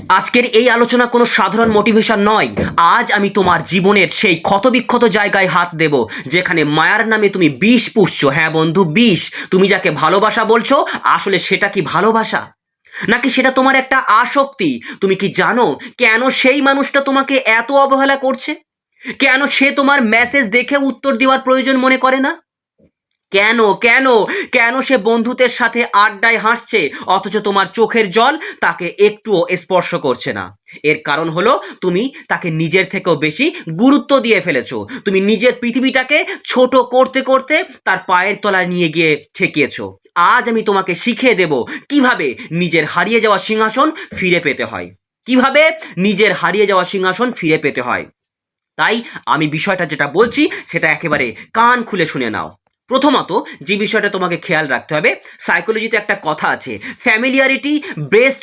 আজকের এই আলোচনা কোনো সাধারণ মোটিভেশন নয়। আজ আমি তোমার জীবনের সেই ক্ষতবিক্ষত জায়গায় হাত দেব যেখানে মায়ার নামে তুমি বিষ পুষছো। হ্যাঁ বন্ধু, বিষ। তুমি যাকে ভালোবাসা বলছো, আসলে সেটা কি ভালোবাসা, নাকি সেটা তোমার একটা আসক্তি? তুমি কি জানো কেন সেই মানুষটা তোমাকে এত অবহেলা করছে? কেন সে তোমার মেসেজ দেখে উত্তর দেওয়ার প্রয়োজন মনে করে না? কেন কেন কেন সে বন্ধুদের সাথে আড্ডায় হাসছে অথচ তোমার চোখের জল তাকে একটুও স্পর্শ করছে না? এর কারণ হলো তুমি তাকে নিজের থেকেও বেশি গুরুত্ব দিয়ে ফেলেছো। তুমি নিজের পৃথিবীটাকে ছোট করতে করতে তার পায়ের তলায় নিয়ে গিয়ে ঠেকিয়েছো। আজ আমি তোমাকে শিখিয়ে দেব কিভাবে নিজের হারিয়ে যাওয়া সিংহাসন ফিরে পেতে হয়, কিভাবে নিজের হারিয়ে যাওয়া সিংহাসন ফিরে পেতে হয়। তাই আমি বিষয়টা যেটা বলছি সেটা একেবারে কান খুলে শুনে নাও। প্রথমত যে বিষয়টা তোমাকে খেয়াল রাখতে হবে, সাইকোলজিতে একটা কথা আছে, ফ্যামিলিয়ারিটি বেস্ট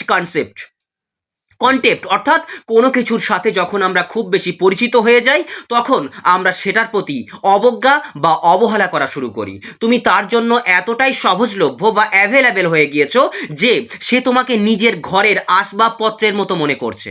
কনটেপ্ট, অর্থাৎ কোনো কিছুর সাথে যখন আমরা খুব বেশি পরিচিত হয়ে যাই তখন আমরা সেটার প্রতি অবজ্ঞা বা অবহেলা করা শুরু করি। তুমি তার জন্য এতটাই সহজলভ্য বা অ্যাভেলেবেল হয়ে গিয়েছো যে সে তোমাকে নিজের ঘরের আসবাবপত্রের মতো মনে করছে।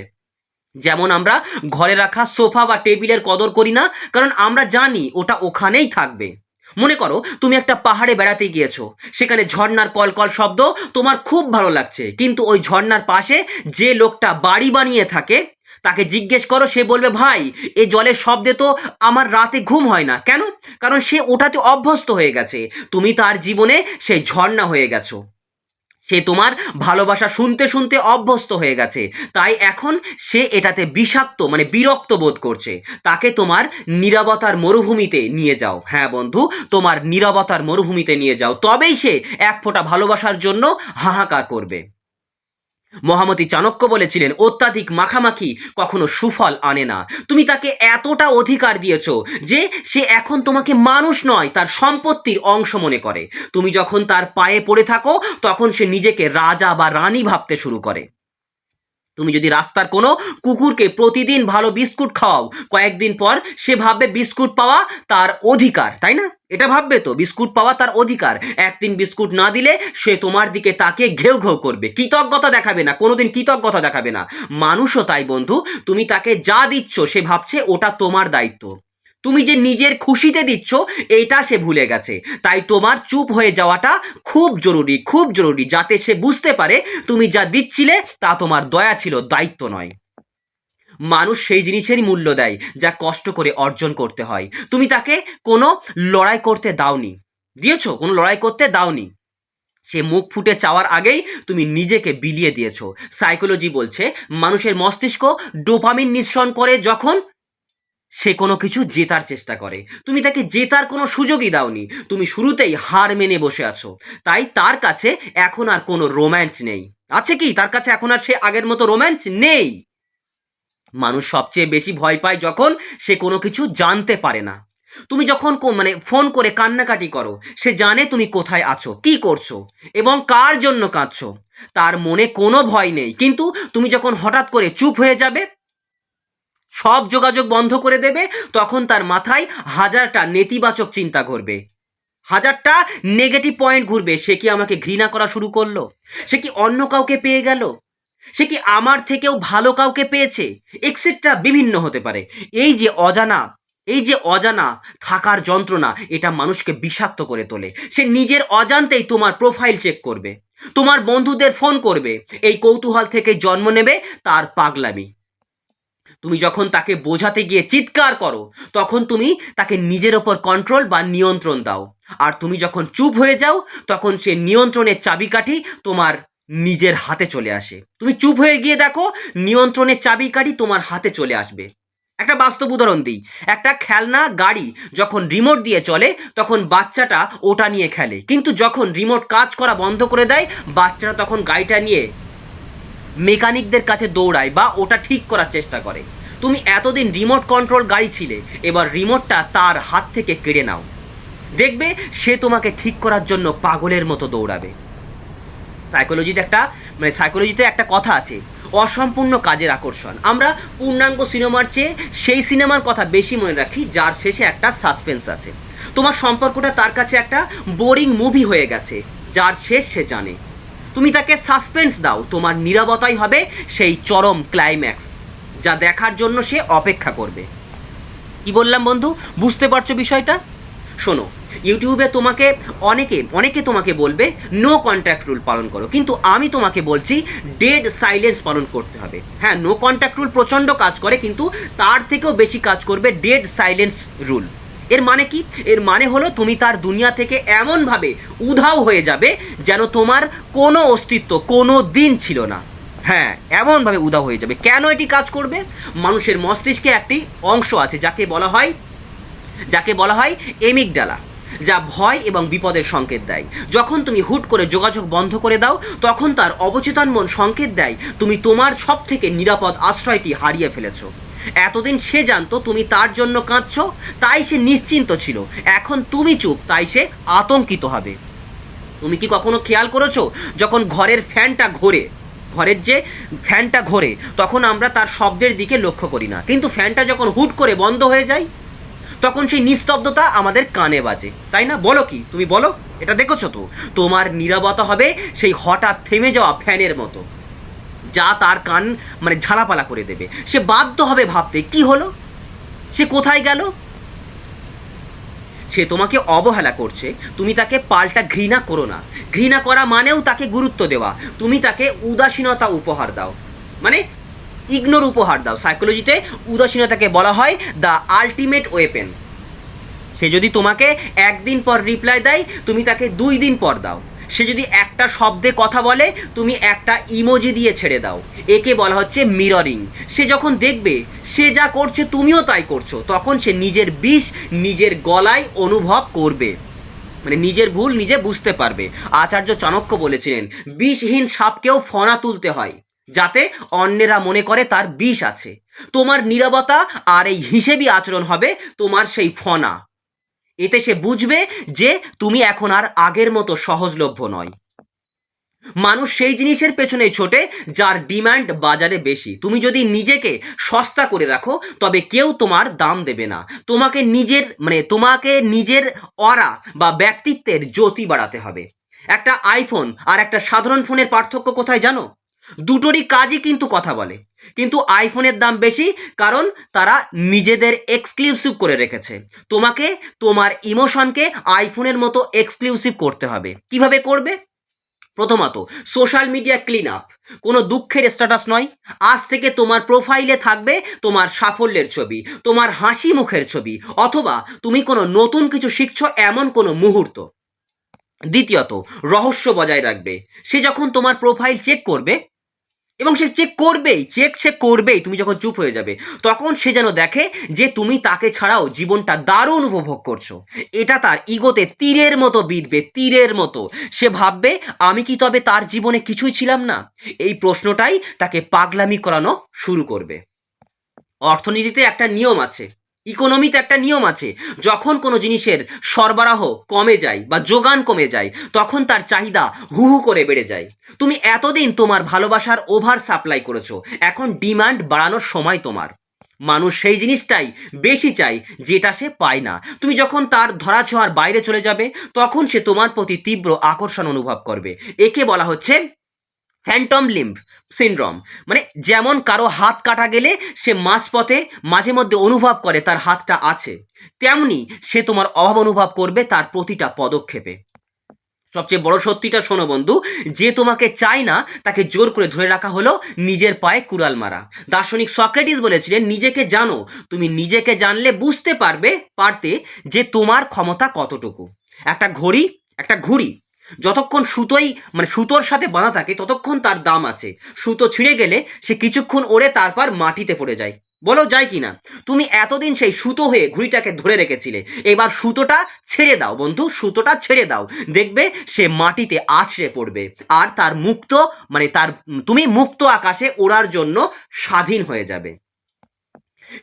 যেমন আমরা ঘরে রাখা সোফা বা টেবিলের কদর করি না, কারণ আমরা জানি ওটা ওখানেই থাকবে। মনে করো তুমি একটা পাহাড়ে বেড়াতে গিয়েছো, সেখানে ঝর্ণার কলকল শব্দ তোমার খুব ভালো লাগছে, কিন্তু ওই ঝর্ণার পাশে যে লোকটা বাড়ি বানিয়ে থাকে তাকে জিজ্ঞেস করো, সে বলবে ভাই এই জলের শব্দে তো আমার রাতে ঘুম হয় না। কেন? কারণ সে ওটাতে অভ্যস্ত হয়ে গেছে। তুমি তার জীবনে সেই ঝর্ণা হয়ে গেছো। সে তোমার ভালোবাসা শুনতে শুনতে অভ্যস্ত হয়ে গেছে, তাই এখন সে এটাতে বিষাক্ত মানে বিরক্ত বোধ করছে। তাকে তোমার নীরবতার মরুভূমিতে নিয়ে যাও। হ্যাঁ বন্ধু, তোমার নীরবতার মরুভূমিতে নিয়ে যাও, তবেই সে এক ফোঁটা ভালোবাসার জন্য হাহাকার করবে। মহামতি চাণক্য বলেছিলেন, অত্যাধিক মাখামাখি কখনো সুফল আনে না। তুমি তাকে এতটা অধিকার দিয়েছো যে সে এখন তোমাকে মানুষ নয়, তার সম্পত্তির অংশ মনে করে। তুমি যখন তার পায়ে পড়ে থাকো তখন সে নিজেকে রাজা বা রানী ভাবতে শুরু করে। তুমি যদি রাস্তার কোনো কুকুরকে প্রতিদিন ভালো বিস্কুট খাওয়াও, কয়েকদিন পর সে ভাববে বিস্কুট পাওয়া তার অধিকার, তাই না? এটা ভাববে তো বিস্কুট পাওয়া তার অধিকার। একদিন বিস্কুট না দিলে সে তোমার দিকে তাকে ঘেউ ঘেউ করবে, কৃতজ্ঞতা দেখাবে না, কোনোদিন কৃতজ্ঞতা দেখাবে না। মানুষও তাই বন্ধু, তুমি তাকে যা দিচ্ছ সে ভাবছে ওটা তোমার দায়িত্ব। তুমি যে নিজের খুশিতে দিচ্ছ এইটা সে ভুলে গেছে। তাই তোমার চুপ হয়ে যাওয়াটা খুব জরুরি, খুব জরুরি, যাতে সে বুঝতে পারে তুমি যা দিচ্ছিলে তা তোমার দয়া ছিল, দায়িত্ব নয়। মানুষ সেই জিনিসেরই মূল্য দেয় যা কষ্ট করে অর্জন করতে হয়। তুমি তাকে কোনো লড়াই করতে দাওনি, দিয়েছো কোনো লড়াই করতে দাওনি। সে মুখ ফুটে চাওয়ার আগেই তুমি নিজেকে বিলিয়ে দিয়েছো। সাইকোলজি বলছে মানুষের মস্তিষ্ক ডোপামিন নিঃসরণ করে যখন সে কোনো কিছু জেতার চেষ্টা করে। তুমি তাকে জেতার কোনো সুযোগই দাওনি, তুমি শুরুতেই হার মেনে বসে আছো। তাই তার কাছে এখন আর কোনো রোম্যান্স নেই। আছে কি তার কাছে এখন আর সে আগের মতো রোম্যান্স নেই? মানুষ সবচেয়ে বেশি ভয় পায় যখন সে কোনো কিছু জানতে পারে না। তুমি যখন মানে ফোন করে কান্নাকাটি করো, সে জানে তুমি কোথায় আছো, কি করছো এবং কার জন্য কাঁদছো। তার মনে কোনো ভয় নেই। কিন্তু তুমি যখন হঠাৎ করে চুপ হয়ে যাবে, সব যোগাযোগ বন্ধ করে দেবে, তখন তার মাথায় হাজারটা নেতিবাচক চিন্তা ঘুরবে, হাজারটা নেগেটিভ পয়েন্ট ঘুরবে। সে কি আমাকে ঘৃণা করা শুরু করলো? সে কি অন্য কাউকে পেয়ে গেল? সে কি আমার থেকেও ভালো কাউকে পেয়েছে? এক্সেট্রা বিভিন্ন হতে পারে। এই যে অজানা, এই যে অজানা থাকার যন্ত্রণা, এটা মানুষকে বিষাক্ত করে তোলে। সে নিজের অজান্তেই তোমার প্রোফাইল চেক করবে, তোমার বন্ধুদের ফোন করবে। এই কৌতূহল থেকে জন্ম নেবে তার পাগলামি। তুমি যখন তাকে বোঝাতে গিয়ে চিৎকার করো তখন তুমি তাকে নিজের ওপর কন্ট্রোল বা নিয়ন্ত্রণ দাও। আর তুমি যখন চুপ হয়ে যাও তখন সে নিয়ন্ত্রণের চাবিকাঠি তোমার নিজের হাতে চলে আসে। তুমি চুপ হয়ে গিয়ে দেখো নিয়ন্ত্রণের চাবিকাঠি তোমার হাতে চলে আসবে। একটা বাস্তব উদাহরণ দিই, একটা খেলনা গাড়ি যখন রিমোট দিয়ে চলে তখন বাচ্চাটা ওটা নিয়ে খেলে, কিন্তু যখন রিমোট কাজ করা বন্ধ করে দেয় বাচ্চাটা তখন গাড়িটা নিয়ে মেকানিকদের কাছে দৌড়ায় বা ওটা ঠিক করার চেষ্টা করে। তুমি এতদিন রিমোট কন্ট্রোল গাড়ি ছিলে, এবার রিমোটটা তার হাত থেকে কেড়ে নাও, দেখবে সে তোমাকে ঠিক করার জন্য পাগলের মতো দৌড়াবে। সাইকোলজিতে একটা কথা আছে, অসম্পূর্ণ কাজের আকর্ষণ। আমরা পূর্ণাঙ্গ সিনেমার চেয়ে সেই সিনেমার কথা বেশি মনে রাখি যার শেষে একটা সাসপেন্স আছে। তোমার সম্পর্কটা তার কাছে একটা বোরিং মুভি হয়ে গেছে যার শেষ সে জানে। তুমি তাকে সাসপেন্স দাও, তোমার নীরবতাই হবে সেই চরম ক্লাইম্যাক্স যা দেখার জন্য সে অপেক্ষা করবে। কি বললাম বন্ধু, বুঝতে পারছো বিষয়টা? শোনো, ইউটিউবে তোমাকে অনেকে তোমাকে বলবে নো কন্ট্যাক্ট রুল পালন করো, কিন্তু আমি তোমাকে বলছি ডেড সাইলেন্স পালন করতে হবে। হ্যাঁ, নো কন্ট্যাক্ট রুল প্রচণ্ড কাজ করে, কিন্তু তার থেকেও বেশি কাজ করবে ডেড সাইলেন্স রুল। এর মানে কি? এর মানে হলো তুমি তার দুনিয়া থেকে এমনভাবে উধাও হয়ে যাবে যেন তোমার কোনো অস্তিত্ব কোনো দিন ছিল না। হ্যাঁ, এমনভাবে উধাও হয়ে যাবে। কেন এটি কাজ করবে? মানুষের মস্তিষ্কে একটি অংশ আছে যাকে বলা হয় এমিগডালা, যা ভয় এবং বিপদের সংকেত দেয়। যখন তুমি হুট করে যোগাযোগ বন্ধ করে দাও, তখন তার অবচেতন মন সংকেত দেয় তুমি তোমার সব থেকে নিরাপদ আশ্রয়টি হারিয়ে ফেলেছো। এতদিন সে জানতো তুমি তার জন্য কাঁদছো, তাই সে নিশ্চিন্ত ছিল। এখন তুমি চুপ, তাই সে আতঙ্কিত হবে। তুমি কি কখনো খেয়াল করেছো, যখন ঘরের যে ফ্যানটা ঘোরে, তখন আমরা তার শব্দের দিকে লক্ষ্য করি না, কিন্তু ফ্যানটা যখন হুট করে বন্ধ হয়ে যায় তখন সেই নিস্তব্ধতা আমাদের কানে বাজে, তাই না? বলো কি, তুমি বলো, এটা দেখেছো তো? তোমার নীরবতা হবে সেই হঠাৎ থেমে যাওয়া ফ্যানের মতো, যা তার কান ঝালাপালা করে দেবে। সে বাধ্য হবে ভাবতে কি হলো, সে কোথায় গেল। সে তোমাকে অবহেলা করছে, তুমি তাকে পাল্টা ঘৃণা করো না। ঘৃণা করা মানেও তাকে গুরুত্ব দেওয়া। তুমি তাকে উদাসীনতা উপহার দাও, ইগনোর উপহার দাও। সাইকোলজিতে উদাসীনতাকে বলা হয় দ্য আলটিমেট ওয়েপেন। সে যদি তোমাকে একদিন পর রিপ্লাই দেয়, তুমি তাকে 2 দিন পর দাও। সে যদি একটা শব্দে কথা বলে, তুমি একটা ইমোজি দিয়ে ছেড়ে দাও। একে বলা হচ্ছে মিররিং। সে যখন দেখবে সে যা করছে তুমিও তাই করছো, তখন সে নিজের বিষ নিজের গলায় অনুভব করবে, নিজের ভুল নিজে বুঝতে পারবে। আচার্য চাণক্য বলেছিলেন, বিষহীন সাপকেও ফনা তুলতে হয় যাতে অন্যেরা মনে করে তার বিষ আছে। তোমার নীরবতা আর এই হিসেবি আচরণ হবে তোমার সেই ফনা। এতে সে বুঝবে যে তুমি এখন আর আগের মতো সহজলভ্য নয়। মানুষ সেই জিনিসের পেছনেই ছোটে যার ডিমান্ড বাজারে বেশি। তুমি যদি নিজেকে সস্তা করে রাখো, তবে কেউ তোমার দাম দেবে না। তোমাকে নিজের অরা বা ব্যক্তিত্বের জ্যোতি বাড়াতে হবে। একটা আইফোন আর একটা সাধারণ ফোনের পার্থক্য কোথায় জানো? দুটোরই কাজই কিন্তু কথা বলে, কিন্তু আইফোনের দাম বেশি কারণ তারা নিজেদের এক্সক্লুসিভ করে রেখেছে। তোমাকে তোমার ইমোশনকে আইফোনের মতো এক্সক্লুসিভ করতে হবে। কিভাবে করবে? প্রথমত, সোশ্যাল মিডিয়া ক্লিন আপ। কোনো দুঃখের স্ট্যাটাস নয়। আজ থেকে তোমার প্রোফাইলে থাকবে তোমার সাফল্যের ছবি, তোমার হাসি মুখের ছবি, অথবা তুমি কোনো নতুন কিছু শিখছো এমন কোনো মুহূর্ত। দ্বিতীয়ত, রহস্য বজায় রাখবে। সে যখন তোমার প্রোফাইল চেক করবে, এবং সে করবেই তুমি যখন চুপ হয়ে যাবে, তখন সে যেন দেখে যে তুমি তাকে ছাড়াও জীবনটা দারুণ উপভোগ করছো। এটা তার ইগোতে তীরের মতো বিঁধবে, তীরের মতো। সে ভাববে, আমি কি তবে তার জীবনে কিছুই ছিলাম না? এই প্রশ্নটাই তাকে পাগলামি করানো শুরু করবে। অর্থনীতিতে একটা নিয়ম আছে, ইকোনমিতে একটা নিয়ম আছে। যখন কোনো জিনিসের সরবরাহ কমে যায় বা যোগান কমে যায়, তখন তার চাহিদা হু হু করে বেড়ে যায়। তুমি এতদিন তোমার ভালোবাসার ওভার সাপ্লাই করেছো, এখন ডিমান্ড বাড়ানোর সময় তোমার। মানুষ সেই জিনিসটাই বেশি চায় যেটা সে পায় না। তুমি যখন তার ধরাছোঁয়ার বাইরে চলে যাবে, তখন সে তোমার প্রতি তীব্র আকর্ষণ অনুভব করবে। একে বলা হচ্ছে ফ্যান্টম লিম্ব সিনড্রোম। যেমন কারো হাত কাটা গেলে সে মাঝপথে মাঝে মধ্যে অনুভব করে তার হাতটা আছে, তেমনি সে তোমার অভাব অনুভব করবে তার প্রতিটা পদক্ষেপে। সবচেয়ে বড় সত্যিটা শোনো বন্ধু, যে তোমাকে চায় না তাকে জোর করে ধরে রাখা হলো নিজের পায়ে কুড়াল মারা। দার্শনিক সক্রেটিস বলেছিলেন, নিজেকে জানো। তুমি নিজেকে জানলে বুঝতে পারতে যে তোমার ক্ষমতা কতটুকু। একটা ঘুড়ি যতক্ষণ সুতোর সাথে বাঁধা থাকে ততক্ষণ তার দাম আছে। সুতো ছিঁড়ে গেলে সে কিছুক্ষণ ওড়ে তারপর মাটিতে পড়ে যায়। বলো যায় কি না? তুমি এতদিন সেই সুতো হয়ে ঘুড়িটাকে ধরে রেখেছিলে, এবার সুতোটা ছেড়ে দাও বন্ধু, সুতোটা ছেড়ে দাও। দেখবে সে মাটিতে আছড়ে পড়বে, আর তুমি মুক্ত আকাশে ওড়ার জন্য স্বাধীন হয়ে যাবে।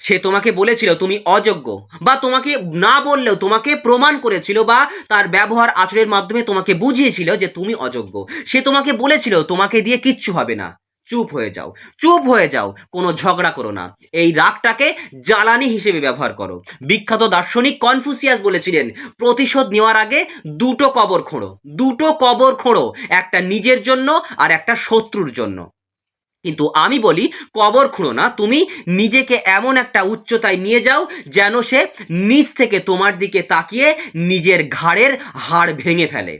সে তোমাকে বলেছিল তুমি অযোগ্য, বা তোমাকে না বললেও তোমাকে প্রমাণ করেছিল, বা তার ব্যবহার আচরণের মাধ্যমে তোমাকে বুঝিয়েছিল যে তুমি অযোগ্য। সে তোমাকে বলেছিল তোমাকে দিয়ে কিচ্ছু হবে না, চুপ হয়ে যাও, চুপ হয়ে যাও, কোনো ঝগড়া করো না, এই রাগটাকে জ্বালানি হিসেবে ব্যবহার করো। বিখ্যাত দার্শনিক কনফুসিয়াস বলেছিলেন, প্রতিশোধ নেওয়ার আগে দুটো কবর খোঁড়ো, দুটো কবর খোঁড়ো, একটা নিজের জন্য আর একটা শত্রুর জন্য। কিন্তু আমি বলি কবর খুঁড়ো না, তুমি নিজেকে এমন একটা উচ্চতায় নিয়ে যাও যেন সে নিচ থেকে তোমার দিকে তাকিয়ে নিজের ঘাড়ের হাড় ভেঙে ফেলে।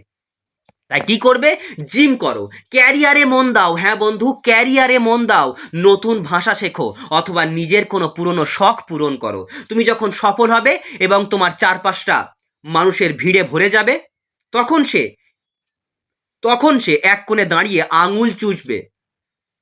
তাই কি করবে? জিম করো, ক্যারিয়ারে মন দাও। হ্যাঁ বন্ধু, ক্যারিয়ারে মন দাও, নতুন ভাষা শেখো, অথবা নিজের কোনো পুরনো শখ পূরণ করো। তুমি যখন সফল হবে এবং তোমার চারপাশটা মানুষের ভিড়ে ভরে যাবে, তখন সে এক কোণে দাঁড়িয়ে আঙুল চুষবে।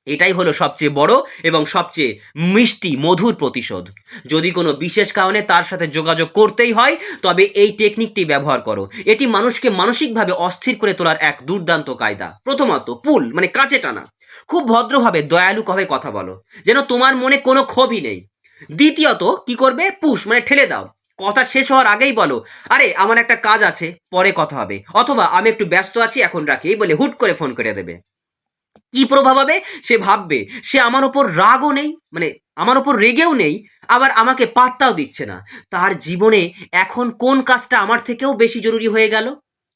এটাই হলো সবচেয়ে বড় এবং সবচেয়ে মিষ্টি মধুর প্রতিশোধ। যদি কোনো বিশেষ কারণে তার সাথে যোগাযোগ করতেই হয়, তবে এই টেকনিকটি ব্যবহার করো। এটি মানুষকে মানসিকভাবে অস্থির করে তোলার এক দুর্দান্ত কায়দা। প্রথমত, পুল মানে কাছে টানা, খুব ভদ্রভাবে দয়ালুভাবে কথা বলো, যেন তোমার মনে কোনো ক্ষোভই নেই। দ্বিতীয়ত কি করবে? পুশ মানে ঠেলে দাও। কথা শেষ হওয়ার আগেই বলো, আরে আমার একটা কাজ আছে, পরে কথা হবে, অথবা আমি একটু ব্যস্ত আছি, এখন রাখি, এই বলে হুট করে ফোন করে দেবে। কি প্রভাব হবে? সে ভাববে সে আমার ওপর রাগও নেই, মানে আমার ওপর রেগেও নেই, আবার আমাকে পাত্তাও দিচ্ছে না। তার জীবনে এখন কোন কাজটা আমার থেকেও বেশি জরুরি হয়ে গেল,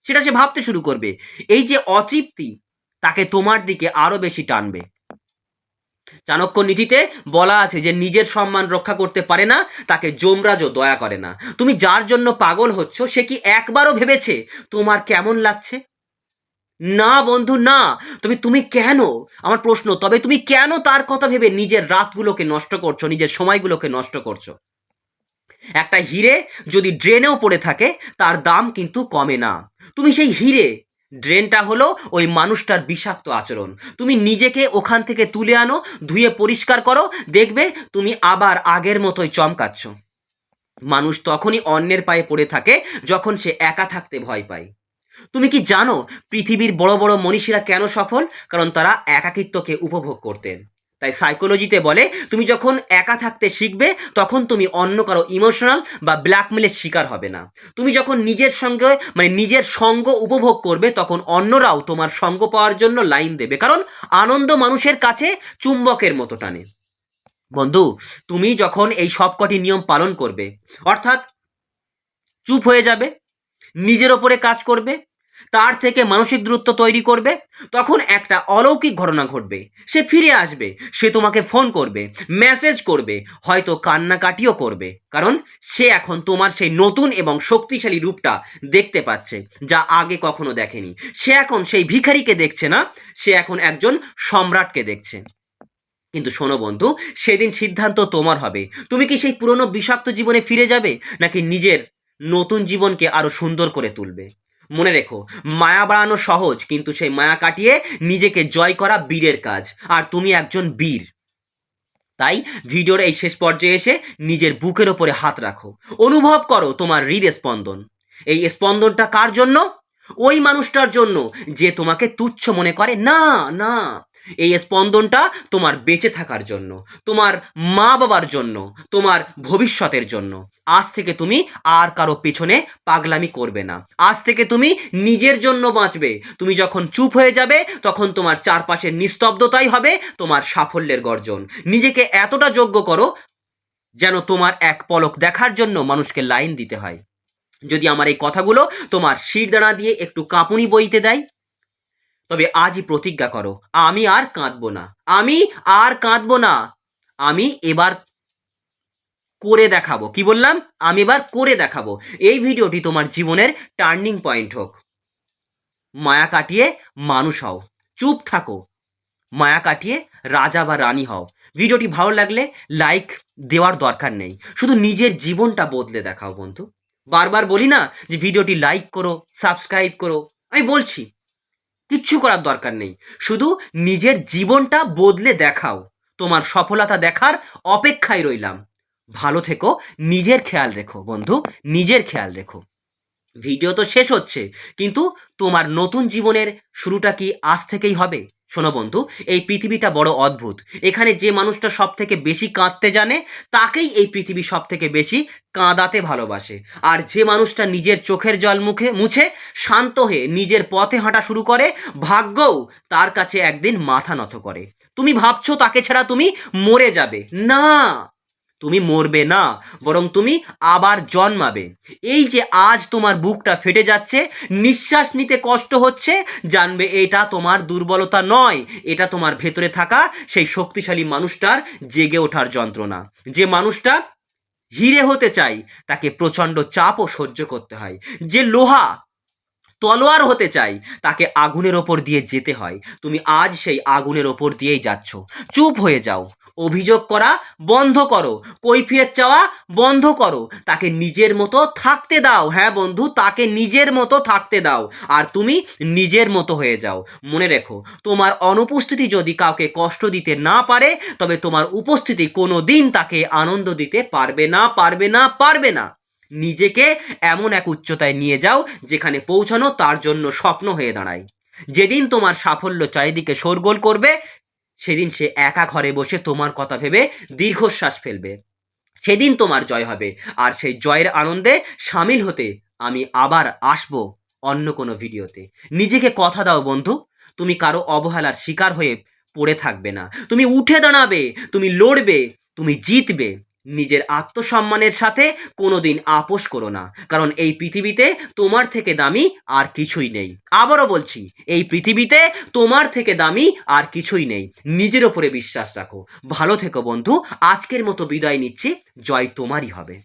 সেটা সে ভাবতে শুরু করবে। এই যে অতৃপ্তি, তাকে তোমার দিকে আরো বেশি টানবে। চাণক্য নীতিতে বলা আছে যে নিজের সম্মান রক্ষা করতে পারে না, তাকে যমরাজও দয়া করে না। তুমি যার জন্য পাগল হচ্ছ, সে কি একবারও ভেবেছে তোমার কেমন লাগছে? না বন্ধু, না। তবে তুমি কেন, আমার প্রশ্ন, তবে তুমি কেন তার কথা ভেবে নিজের রাতগুলোকে নষ্ট করছো, নিজের সময়গুলোকে নষ্ট করছো? একটা হিরে যদি ড্রেনেও পড়ে থাকে, তার দাম কিন্তু কমে না। তুমি সেই হিরে, ড্রেনটা হলো ওই মানুষটার বিষাক্ত আচরণ। তুমি নিজেকে ওখান থেকে তুলে আনো, ধুয়ে পরিষ্কার করো, দেখবে তুমি আবার আগের মতোই চমকাচ্ছ। মানুষ তখনই অন্যের পায়ে পড়ে থাকে যখন সে একা থাকতে ভয় পায়। তুমি কি জানো পৃথিবীর বড় বড় মনীষীরা কেন সফল? কারণ তারা একাকিত্বকে উপভোগ করতেন। তাই সাইকোলজিতে বলে, তুমি যখন একা থাকতে শিখবে, তখন তুমি অন্য কারো ইমোশনাল বা ব্ল্যাকমেলের শিকার হবে না। তুমি যখন নিজের সঙ্গে মানে নিজের সঙ্গ উপভোগ করবে, তখন অন্যরাও তোমার সঙ্গ পাওয়ার জন্য লাইন দেবে, কারণ আনন্দ মানুষের কাছে চুম্বকের মতো টানে। বন্ধু, তুমি যখন এই সবকটি নিয়ম পালন করবে, অর্থাৎ চুপ হয়ে যাবে, নিজের ওপরে কাজ করবে, তার থেকে মানসিক দূরত্ব তৈরি করবে, তখন একটা অলৌকিক ঘটনা ঘটবে। সে ফিরে আসবে, সে তোমাকে ফোন করবে, মেসেজ করবে, হয়তো কান্নাকাটিও করবে, কারণ সে এখন তোমার সেই নতুন এবং শক্তিশালী রূপটা দেখতে পাচ্ছে, যা আগে কখনো দেখেনি। সে এখন সেই ভিখারিকে দেখছে না, সে এখন একজন সম্রাটকে দেখছে। কিন্তু শোনো বন্ধু, সেদিন সিদ্ধান্ত তোমার হবে। তুমি কি সেই পুরনো বিষাক্ত জীবনে ফিরে যাবে, নাকি নিজের নতুন জীবনকে আরো সুন্দর করে তুলবে? মনে রেখো, মায়া বাড়ানো সহজ, কিন্তু সেই মায়া কাটিয়ে নিজেকে জয় করা বীরের কাজ, আর তুমি একজন বীর। তাই ভিডিওর এই শেষ পর্যায়ে এসে নিজের বুকের ওপরে হাত রাখো, অনুভব করো তোমার হৃদয় স্পন্দন। এই স্পন্দনটা কার জন্য? ওই মানুষটার জন্য যে তোমাকে তুচ্ছ মনে করে না। না, এই স্পন্দনটা তোমার বেঁচে থাকার জন্য, তোমার মা বাবার জন্য, তোমার ভবিষ্যতের জন্য। আজ থেকে তুমি আর কারো পেছনে পাগলামি করবে না। আজ থেকে তুমি নিজের জন্য বাঁচবে। তুমি যখন চুপ হয়ে যাবে, তখন তোমার চারপাশের নিস্তব্ধতাই হবে তোমার সাফল্যের গর্জন। নিজেকে এতটা যোগ্য করো যেন তোমার এক পলক দেখার জন্য মানুষকে লাইন দিতে হয়। যদি আমার এই কথাগুলো তোমার শিরদাঁড়া দিয়ে একটু কাঁপুনি বইতে দেয়, তবে আজই প্রতিজ্ঞা করো, আমি আর কাঁদবো না, আমি আর কাঁদবো না, আমি এবার করে দেখাবো। কি বললাম? আমি এবার করে দেখাবো। এই ভিডিওটি তোমার জীবনের টার্নিং পয়েন্ট হোক। মায়া কাটিয়ে মানুষ হও, চুপ থাকো, মায়া কাটিয়ে রাজা বা রানী হও। ভিডিওটি ভালো লাগলে লাইক দেওয়ার দরকার নেই, শুধু নিজের জীবনটা বদলে দেখাও বন্ধু। বারবার বলি না যে ভিডিওটি লাইক করো, সাবস্ক্রাইব করো? আমি বলছি, কিচ্ছু করার দরকার নেই, শুধু নিজের জীবনটা বদলে দেখাও। তোমার সফলতা দেখার অপেক্ষায় রইলাম। ভালো থেকো, নিজের খেয়াল রেখো বন্ধু, নিজের খেয়াল রেখো। ভিডিও তো শেষ হচ্ছে, কিন্তু তোমার নতুন জীবনের শুরুটা কি আজ থেকেই হবে? শোনো বন্ধু, এই পৃথিবীটা বড় অদ্ভুত। এখানে যে মানুষটা সব থেকে বেশি কাঁদতে জানে তাকেই এই পৃথিবী সব থেকে বেশি কাঁদাতে ভালোবাসে। আর যে মানুষটা নিজের চোখের জল মুখে মুছে শান্ত হয়ে নিজের পথে হাঁটা শুরু করে, ভাগ্যও তার কাছে একদিন মাথা নত করে। তুমি ভাবছো তাকে ছাড়া তুমি মরে যাবে, না, তুমি মরবে না, বরং তুমি আবার জন্মাবে। এই যে আজ তোমার বুকটা ফেটে যাচ্ছে, নিঃশ্বাস নিতে কষ্ট হচ্ছে, জানবে এটা তোমার দুর্বলতা নয়, এটা তোমার ভেতরে থাকা সেই শক্তিশালী মানুষটার জেগে ওঠার যন্ত্রণা। যে মানুষটা হিরে হতে চাই তাকে প্রচণ্ড চাপও সহ্য করতে হয়। যে লোহা তলোয়ার হতে চাই তাকে আগুনের ওপর দিয়ে যেতে হয়। তুমি আজ সেই আগুনের ওপর দিয়েই যাচ্ছ। চুপ হয়ে যাও, অভিযোগ করা বন্ধ করো, কৈফিয়ত চাওয়া বন্ধ করো, তাকে নিজের মতো থাকতে দাও। হ্যাঁ বন্ধু, তাকে নিজের মতো থাকতে দাও, আর তুমি নিজের মতো হয়ে যাও। মনে রেখো, তোমার অনুপস্থিতি যদি কাউকে কষ্ট দিতে না পারে, তবে তোমার উপস্থিতি কোনো দিন তাকে আনন্দ দিতে পারবে না, পারবে না, পারবে না। নিজেকে এমন এক উচ্চতায় নিয়ে যাও যেখানে পৌঁছানো তার জন্য স্বপ্ন হয়ে দাঁড়ায়। যেদিন তোমার সাফল্য চারিদিকে শোরগোল করবে, সেদিন সে একা ঘরে বসে তোমার কথা ভেবে দীর্ঘশ্বাস ফেলবে। সেদিন তোমার জয় হবে, আর সেই জয়ের আনন্দে সামিল হতে আমি আবার আসবো অন্য কোনো ভিডিওতে। নিজেকে কথা দাও বন্ধু, তুমি কারো অবহেলার শিকার হয়ে পড়ে থাকবে না। তুমি উঠে দাঁড়াবে, তুমি লড়বে, তুমি জিতবে। নিজের আত্মসম্মানের সাথে কোনোদিন আপোষ করো না, কারণ এই পৃথিবীতে তোমার থেকে দামি আর কিছুই নেই। আবারও বলছি, এই পৃথিবীতে তোমার থেকে দামি আর কিছুই নেই। নিজের ওপরে বিশ্বাস রাখো। ভালো থেকো বন্ধু, আজকের মতো বিদায় নিচ্ছি। জয় তোমারই হবে।